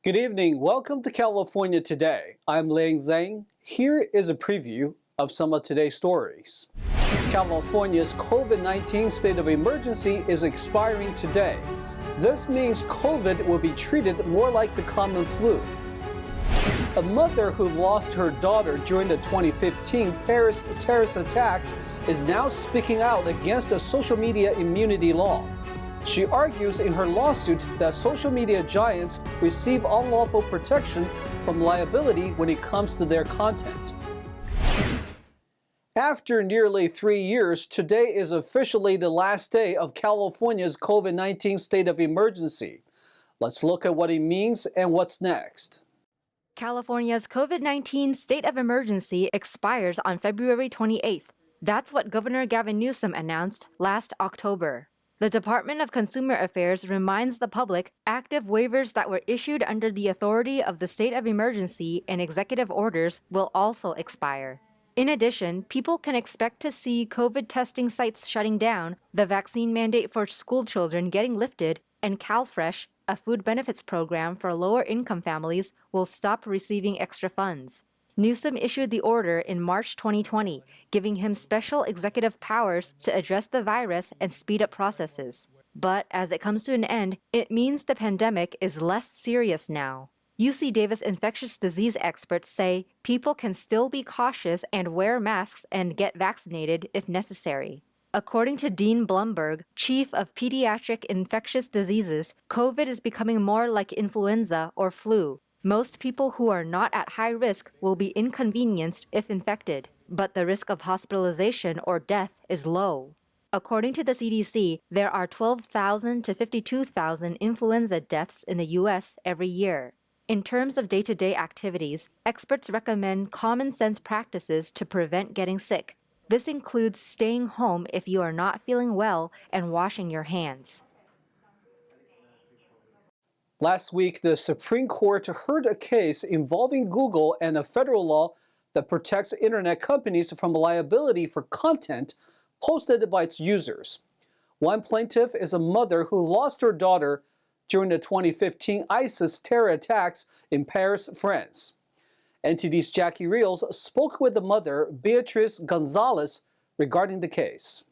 Good evening. Welcome to California Today. I'm Liang Zhang. Here is a preview of some of today's stories. California's COVID-19 state of emergency is expiring today. This means COVID will be treated more like the common flu. A mother who lost her daughter during the 2015 Paris terrorist attacks is now speaking out against a social media immunity law. She argues in her lawsuit that social media giants receive unlawful protection from liability when it comes to their content. After nearly 3 years, today is officially the last day of California's COVID-19 state of emergency. Let's look at what it means and what's next. California's COVID-19 state of emergency expires on February 28th. That's what Governor Gavin Newsom announced last October. The Department of Consumer Affairs reminds the public active waivers that were issued under the authority of the state of emergency and executive orders will also expire. In addition, people can expect to see COVID testing sites shutting down, the vaccine mandate for school children getting lifted, and CalFresh, a food benefits program for lower-income families, will stop receiving extra funds. Newsom issued the order in March 2020, giving him special executive powers to address the virus and speed up processes. But as it comes to an end, it means the pandemic is less serious now. UC Davis infectious disease experts say people can still be cautious and wear masks and get vaccinated if necessary. According to Dean Blumberg, chief of pediatric infectious diseases, COVID is becoming more like influenza or flu. Most people who are not at high risk will be inconvenienced if infected, but the risk of hospitalization or death is low. According to the CDC, there are 12,000 to 52,000 influenza deaths in the U.S. every year. In terms of day-to-day activities, experts recommend common-sense practices to prevent getting sick. This includes staying home if you are not feeling well and washing your hands. Last week, the Supreme Court heard a case involving Google and a federal law that protects internet companies from liability for content posted by its users. One plaintiff is a mother who lost her daughter during the 2015 ISIS terror attacks in Paris, France. NTD's Jackie Reels spoke with the mother, Beatriz Gonzalez, regarding the case.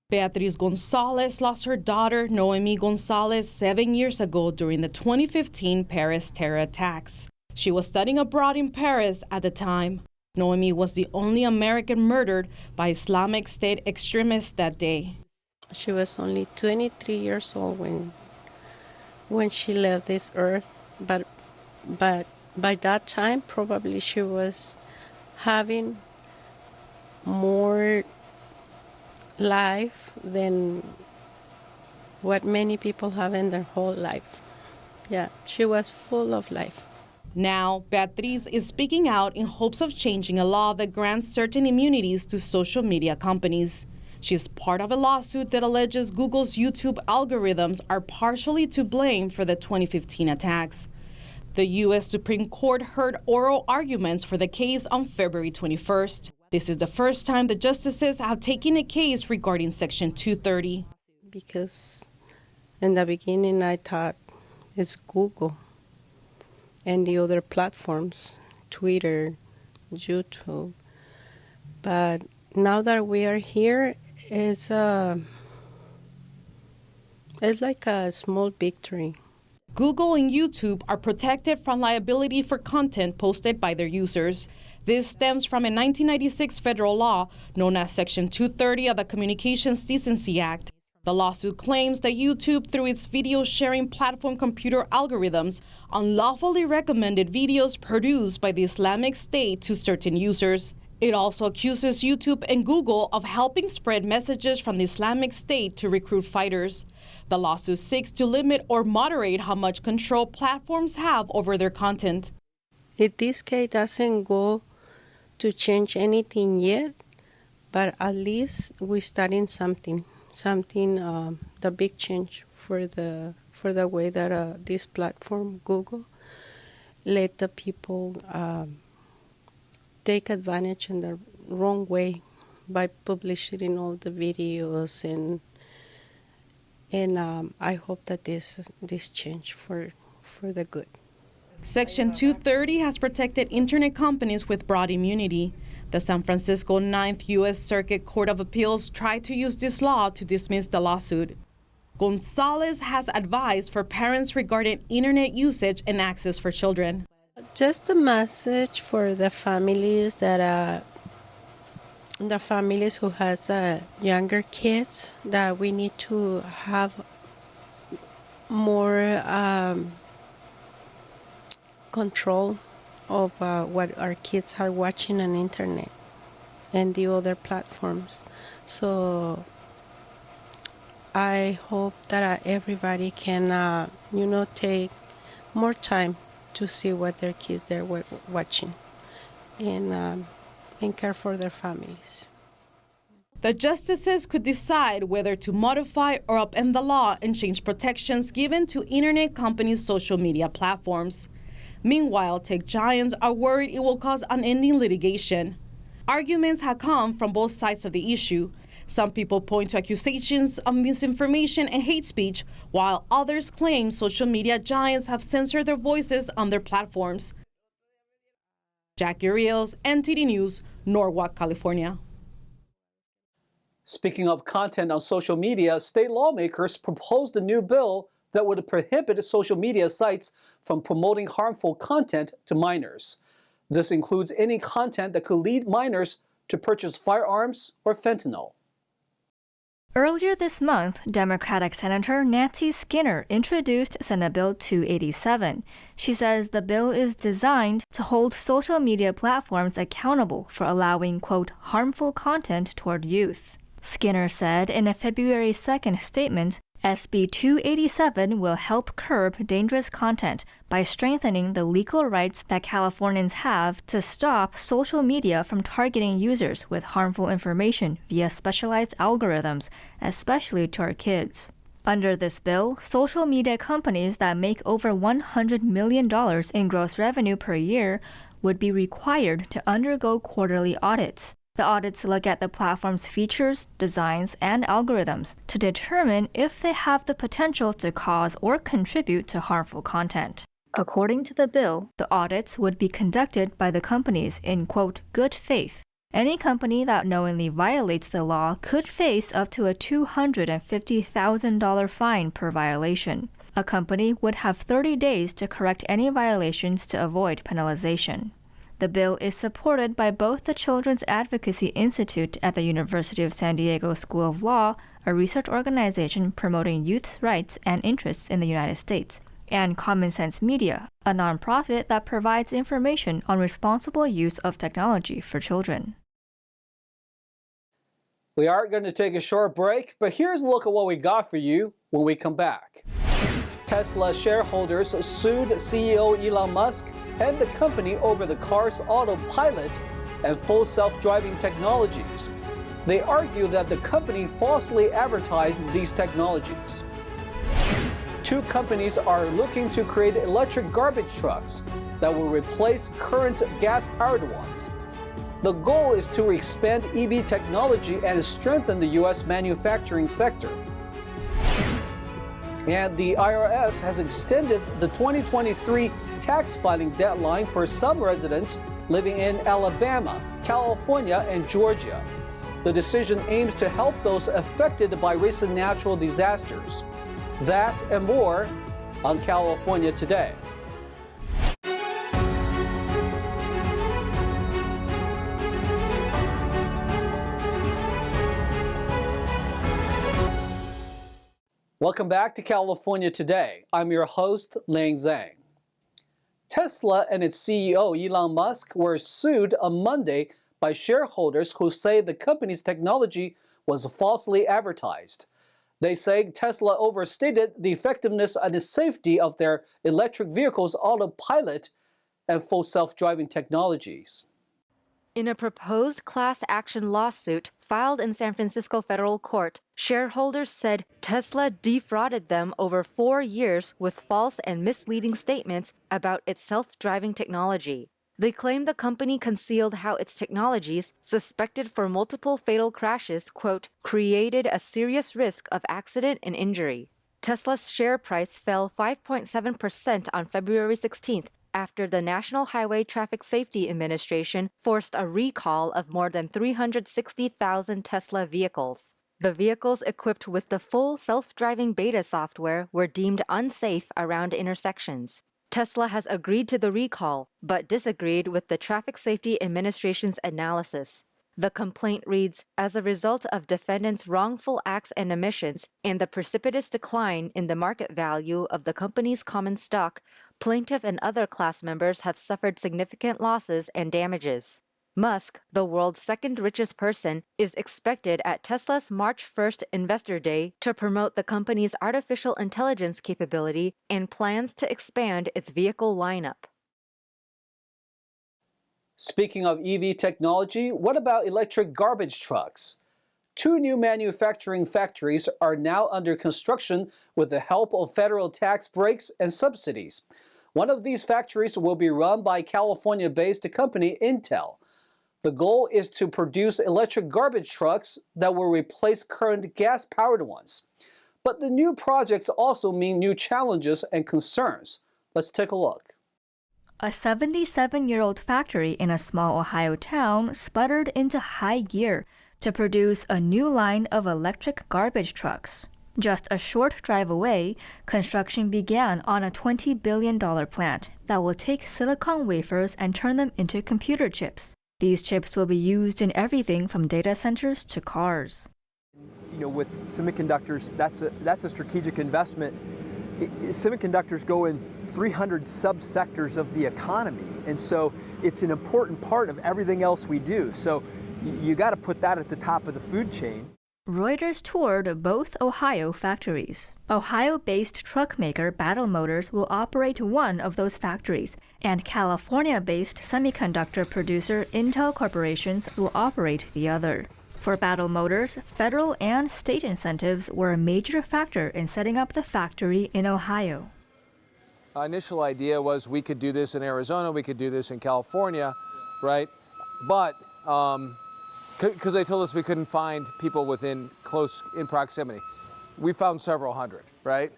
Beatriz Gonzalez lost her daughter, Noemi Gonzalez, 7 years ago during the 2015 Paris terror attacks. She was studying abroad in Paris at the time. Noemi was the only American murdered by Islamic State extremists that day. She was only 23 years old when she left this earth, but by that time, probably she was having more life than what many people have in their whole life. Yeah, she was full of life. Now, Beatriz is speaking out in hopes of changing a law that grants certain immunities to social media companies. She is part of a lawsuit that alleges Google's YouTube algorithms are partially to blame for the 2015 attacks. The U.S. Supreme Court heard oral arguments for the case on February 21st. This is the first time the justices have taken a case regarding Section 230. Because in the beginning I thought it's Google and the other platforms, Twitter, YouTube. But now that we are here, it's like a small victory. Google and YouTube are protected from liability for content posted by their users. This stems from a 1996 federal law known as Section 230 of the Communications Decency Act. The lawsuit claims that YouTube, through its video sharing platform computer algorithms, unlawfully recommended videos produced by the Islamic State to certain users. It also accuses YouTube and Google of helping spread messages from the Islamic State to recruit fighters. The lawsuit seeks to limit or moderate how much control platforms have over their content. If this case doesn't go to change anything yet, but at least we're starting something, the big change for the way that this platform, Google, let the people take advantage in the wrong way by publishing all the videos, and I hope that this change for the good. Section 230 has protected internet companies with broad immunity. The San Francisco 9th U.S. Circuit Court of Appeals tried to use this law to dismiss the lawsuit. Gonzalez has advice for parents regarding internet usage and access for children. Just a message for the families who has younger kids, that we need to have more control of what our kids are watching on internet and the other platforms. So I hope that everybody can, take more time to see what their kids are watching and care for their families. The justices could decide whether to modify or upend the law and change protections given to internet companies' social media platforms. Meanwhile, tech giants are worried it will cause unending litigation. Arguments have come from both sides of the issue. Some people point to accusations of misinformation and hate speech, while others claim social media giants have censored their voices on their platforms. Jackie Rios, NTD News, Norwalk, California. Speaking of content on social media, state lawmakers proposed a new bill that would prohibit social media sites from promoting harmful content to minors. This includes any content that could lead minors to purchase firearms or fentanyl. Earlier this month, Democratic Senator Nancy Skinner introduced Senate Bill 287. She says the bill is designed to hold social media platforms accountable for allowing, quote, harmful content toward youth. Skinner said in a February 2nd statement, SB 287 will help curb dangerous content by strengthening the legal rights that Californians have to stop social media from targeting users with harmful information via specialized algorithms, especially to our kids. Under this bill, social media companies that make over $100 million in gross revenue per year would be required to undergo quarterly audits. The audits look at the platform's features, designs, and algorithms to determine if they have the potential to cause or contribute to harmful content. According to the bill, the audits would be conducted by the companies in, quote, good faith. Any company that knowingly violates the law could face up to a $250,000 fine per violation. A company would have 30 days to correct any violations to avoid penalization. The bill is supported by both the Children's Advocacy Institute at the University of San Diego School of Law, a research organization promoting youth's rights and interests in the United States, and Common Sense Media, a nonprofit that provides information on responsible use of technology for children. We are going to take a short break, but here's a look at what we got for you when we come back. Tesla shareholders sued CEO Elon Musk and the company over the car's Autopilot and Full Self-Driving technologies. They argue that the company falsely advertised these technologies. Two companies are looking to create electric garbage trucks that will replace current gas-powered ones. The goal is to expand EV technology and strengthen the U.S. manufacturing sector. And the IRS has extended the 2023 tax filing deadline for some residents living in Alabama, California, and Georgia. The decision aims to help those affected by recent natural disasters. That and more on California Today. Welcome back to California Today. I'm your host, Lang Zhang. Tesla and its CEO Elon Musk were sued on Monday by shareholders who say the company's technology was falsely advertised. They say Tesla overstated the effectiveness and the safety of their electric vehicles' Autopilot and Full Self-Driving technologies. In a proposed class action lawsuit filed in San Francisco federal court, shareholders said Tesla defrauded them over 4 years with false and misleading statements about its self-driving technology. They claim the company concealed how its technologies, suspected for multiple fatal crashes, quote, created a serious risk of accident and injury. Tesla's share price fell 5.7% on February 16th after the National Highway Traffic Safety Administration forced a recall of more than 360,000 Tesla vehicles. The vehicles equipped with the full self-driving beta software were deemed unsafe around intersections. Tesla has agreed to the recall, but disagreed with the Traffic Safety Administration's analysis. The complaint reads, as a result of defendants' wrongful acts and omissions and the precipitous decline in the market value of the company's common stock, plaintiff and other class members have suffered significant losses and damages. Musk, the world's second richest person, is expected at Tesla's March 1st Investor Day to promote the company's artificial intelligence capability and plans to expand its vehicle lineup. Speaking of EV technology, what about electric garbage trucks? 2 new manufacturing factories are now under construction with the help of federal tax breaks and subsidies. One of these factories will be run by California-based company Intel. The goal is to produce electric garbage trucks that will replace current gas-powered ones. But the new projects also mean new challenges and concerns. Let's take a look. A 77-year-old factory in a small Ohio town sputtered into high gear to produce a new line of electric garbage trucks. Just a short drive away, construction began on a $20 billion plant that will take silicon wafers and turn them into computer chips. These chips will be used in everything from data centers to cars. You know, with semiconductors, that's a strategic investment. Semiconductors go in 300 subsectors of the economy, and so it's an important part of everything else we do. So you got to put that at the top of the food chain. Reuters toured both Ohio factories. Ohio-based truck maker Battle Motors will operate one of those factories, and California-based semiconductor producer Intel Corporations will operate the other. For Battle Motors, federal and state incentives were a major factor in setting up the factory in Ohio. Initial idea was we could do this in Arizona, we could do this in California, right? But because they told us we couldn't find people within in proximity. We found several hundred, right?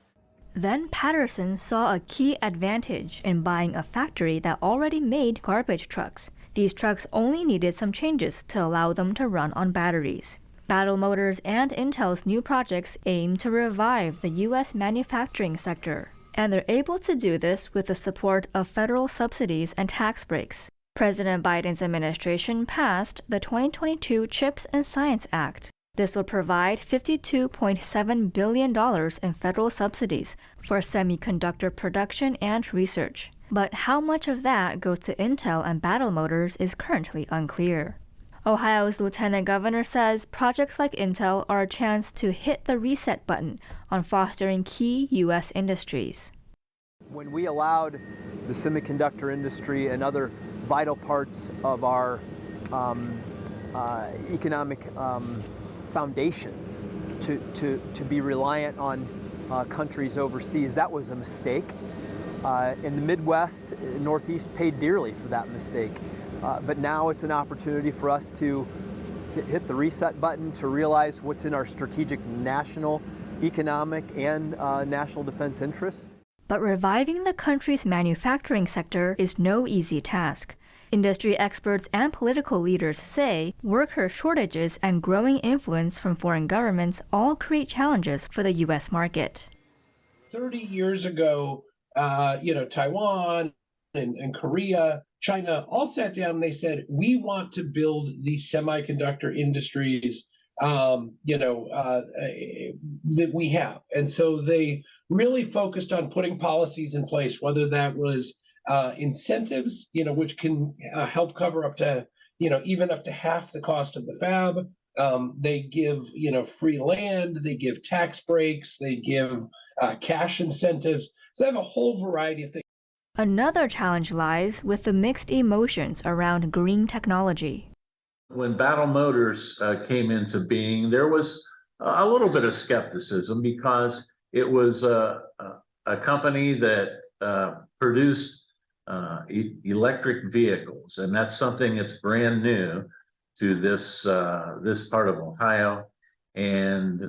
Then Patterson saw a key advantage in buying a factory that already made garbage trucks. These trucks only needed some changes to allow them to run on batteries. Battle Motors and Intel's new projects aim to revive the U.S. manufacturing sector, and they're able to do this with the support of federal subsidies and tax breaks. President Biden's administration passed the 2022 CHIPS and Science Act. This will provide $52.7 billion in federal subsidies for semiconductor production and research. But how much of that goes to Intel and Battle Motors is currently unclear. Ohio's lieutenant governor says projects like Intel are a chance to hit the reset button on fostering key U.S. industries. When we allowed the semiconductor industry and other vital parts of our economic foundations to be reliant on countries overseas, that was a mistake. In the Midwest, Northeast paid dearly for that mistake. But now it's an opportunity for us to hit the reset button, to realize what's in our strategic national, economic, and national defense interests. But reviving the country's manufacturing sector is no easy task. Industry experts and political leaders say worker shortages and growing influence from foreign governments all create challenges for the U.S. market. 30 years ago, Taiwan and Korea, China all sat down and they said, we want to build these semiconductor industries that we have. And so they really focused on putting policies in place, whether that was incentives, which can help cover up to, even up to half the cost of the fab. They give, free land, they give tax breaks, they give cash incentives. So they have a whole variety of things. Another challenge lies with the mixed emotions around green technology. When Battle Motors came into being, there was a little bit of skepticism because it was a company that produced electric vehicles, and that's something that's brand new to this part of Ohio. And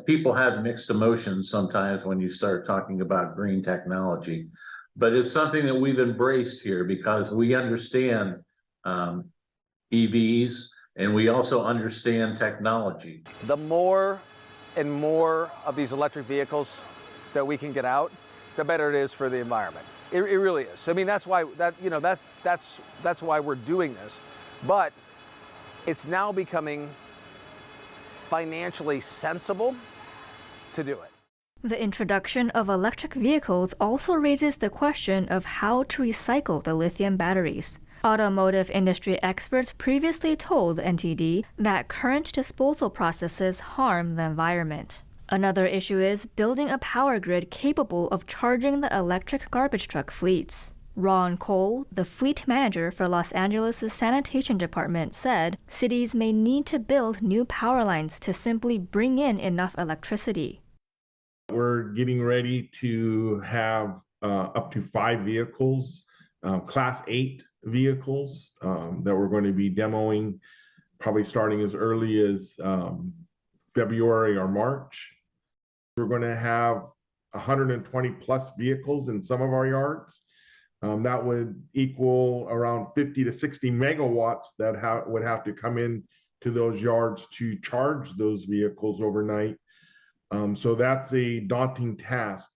people have mixed emotions sometimes when you start talking about green technology. but it's something that we've embraced here because we understand EVs and we also understand technology. The more and more of these electric vehicles that we can get out, the better it is for the environment. It really is. I mean, that's why that's why we're doing this. But it's now becoming financially sensible to do it. The introduction of electric vehicles also raises the question of how to recycle the lithium batteries. Automotive industry experts previously told NTD that current disposal processes harm the environment. Another issue is building a power grid capable of charging the electric garbage truck fleets. Ron Cole, the fleet manager for Los Angeles' sanitation department, said cities may need to build new power lines to simply bring in enough electricity. We're getting ready to have up to 5 vehicles, Class 8 vehicles that we're going to be demoing, probably starting as early as February or March. We're going to have 120 plus vehicles in some of our yards. That would equal around 50 to 60 megawatts that would have to come in to those yards to charge those vehicles overnight. So that's a daunting task.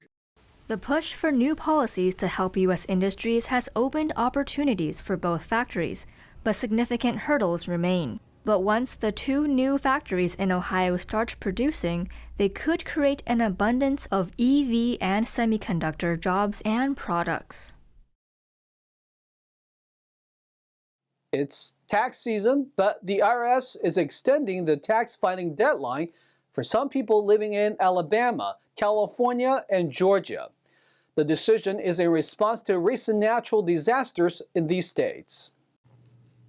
The push for new policies to help U.S. industries has opened opportunities for both factories, but significant hurdles remain. But once the 2 new factories in Ohio start producing, they could create an abundance of EV and semiconductor jobs and products. It's tax season, but the IRS is extending the tax filing deadline for some people living in Alabama, California, and Georgia. The decision is in response to recent natural disasters in these states.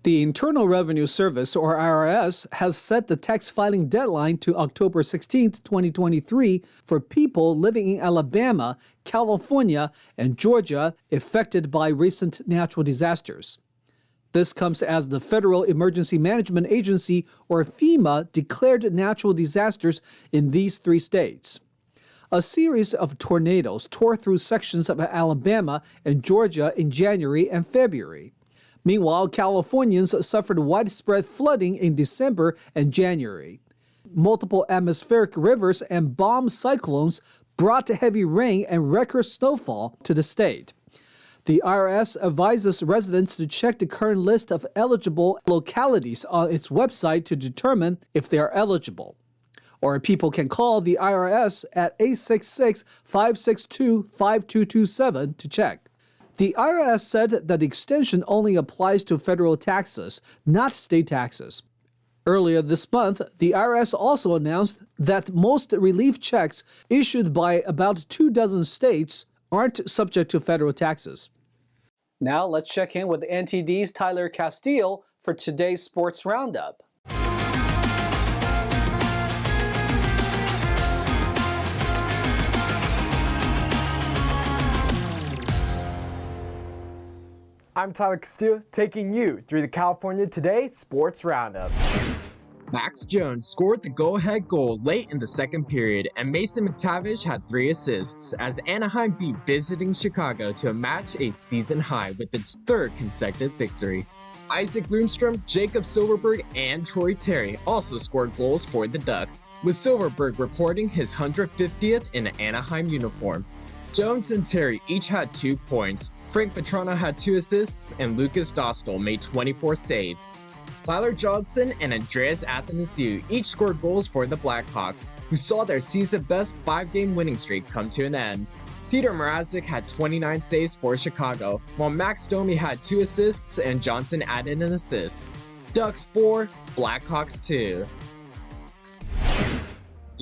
The Internal Revenue Service, or IRS, has set the tax filing deadline to October 16, 2023 for people living in Alabama, California, and Georgia affected by recent natural disasters. This comes as the Federal Emergency Management Agency, or FEMA, declared natural disasters in these 3 states. A series of tornadoes tore through sections of Alabama and Georgia in January and February. Meanwhile, Californians suffered widespread flooding in December and January. Multiple atmospheric rivers and bomb cyclones brought heavy rain and record snowfall to the state. The IRS advises residents to check the current list of eligible localities on its website to determine if they are eligible. Or people can call the IRS at 866-562-5227 to check. The IRS said that the extension only applies to federal taxes, not state taxes. Earlier this month, the IRS also announced that most relief checks issued by about 24 states aren't subject to federal taxes. Now let's check in with NTD's Tyler Castile for today's Sports Roundup. I'm Tyler Castile, taking you through the California Today Sports Roundup. Max Jones scored the go-ahead goal late in the second period, and Mason McTavish had 3 assists as Anaheim beat visiting Chicago to match a season high with its 3rd consecutive victory. Isaac Lundstrom, Jacob Silverberg, and Troy Terry also scored goals for the Ducks, with Silverberg recording his 150th in an Anaheim uniform. Jones and Terry each had 2 points. Frank Petrano had 2 assists, and Lucas Dostal made 24 saves. Tyler Johnson and Andreas Athanasiou each scored goals for the Blackhawks, who saw their season-best 5-game winning streak come to an end. Peter Mrazek had 29 saves for Chicago, while Max Domi had 2 assists and Johnson added an assist. Ducks 4, Blackhawks 2.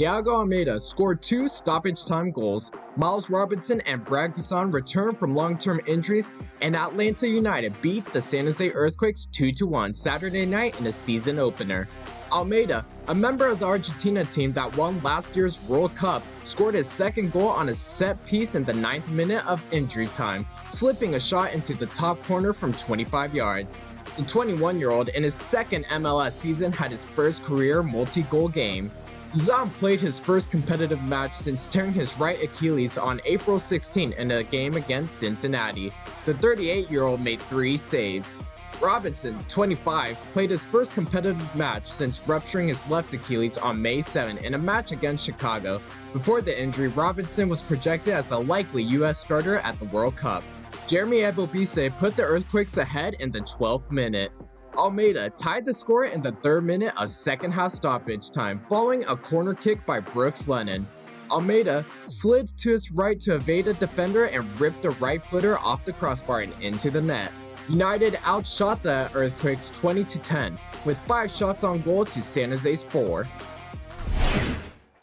Iago Almeida scored 2 stoppage-time goals. Miles Robinson and Brad Guzan returned from long-term injuries, and Atlanta United beat the San Jose Earthquakes 2-1 Saturday night in a season opener. Almeida, a member of the Argentina team that won last year's World Cup, scored his 2nd goal on a set piece in the 9th minute of injury time, slipping a shot into the top corner from 25 yards. The 21-year-old in his 2nd MLS season had his first career multi-goal game. Zhang played his first competitive match since tearing his right Achilles on April 16 in a game against Cincinnati. The 38-year-old made 3 saves. Robinson, 25, played his first competitive match since rupturing his left Achilles on May 7 in a match against Chicago. Before the injury, Robinson was projected as a likely U.S. starter at the World Cup. Jeremy Ebobisse put the Earthquakes ahead in the 12th minute. Almeida tied the score in the 3rd minute of second-half stoppage time following a corner kick by Brooks Lennon. Almeida slid to his right to evade a defender and ripped the right footer off the crossbar and into the net. United outshot the Earthquakes 20-10, with 5 shots on goal to San Jose's 4.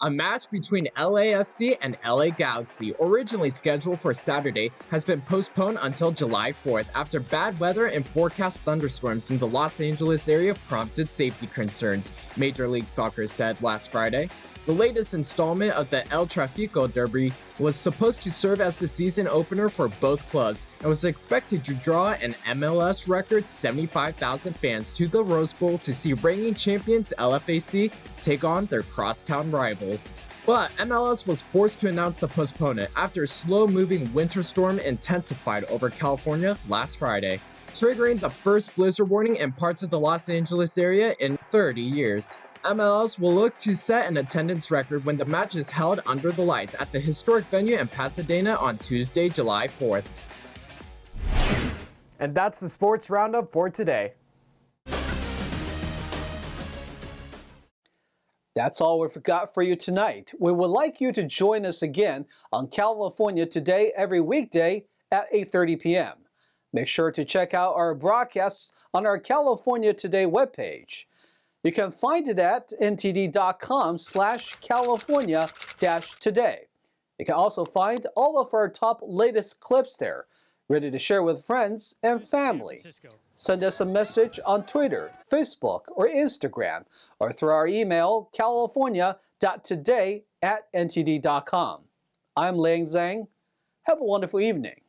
A match between LAFC and LA Galaxy, originally scheduled for Saturday, has been postponed until July 4th after bad weather and forecast thunderstorms in the Los Angeles area prompted safety concerns, Major League Soccer said last Friday. The latest installment of the El Tráfico Derby was supposed to serve as the season opener for both clubs and was expected to draw an MLS record 75,000 fans to the Rose Bowl to see reigning champions LAFC take on their crosstown rivals. But MLS was forced to announce the postponement after a slow-moving winter storm intensified over California last Friday, triggering the first blizzard warning in parts of the Los Angeles area in 30 years. MLS will look to set an attendance record when the match is held under the lights at the historic venue in Pasadena on Tuesday, July 4th. And that's the sports roundup for today. That's all we've got for you tonight. We would like you to join us again on California Today every weekday at 8:30 p.m. Make sure to check out our broadcasts on our California Today webpage. You can find it at ntd.com/California-today. You can also find all of our top latest clips there, ready to share with friends and family. Send us a message on Twitter, Facebook, or Instagram, or through our email, california.today@ntd.com. I'm Liang Zhang. Have a wonderful evening.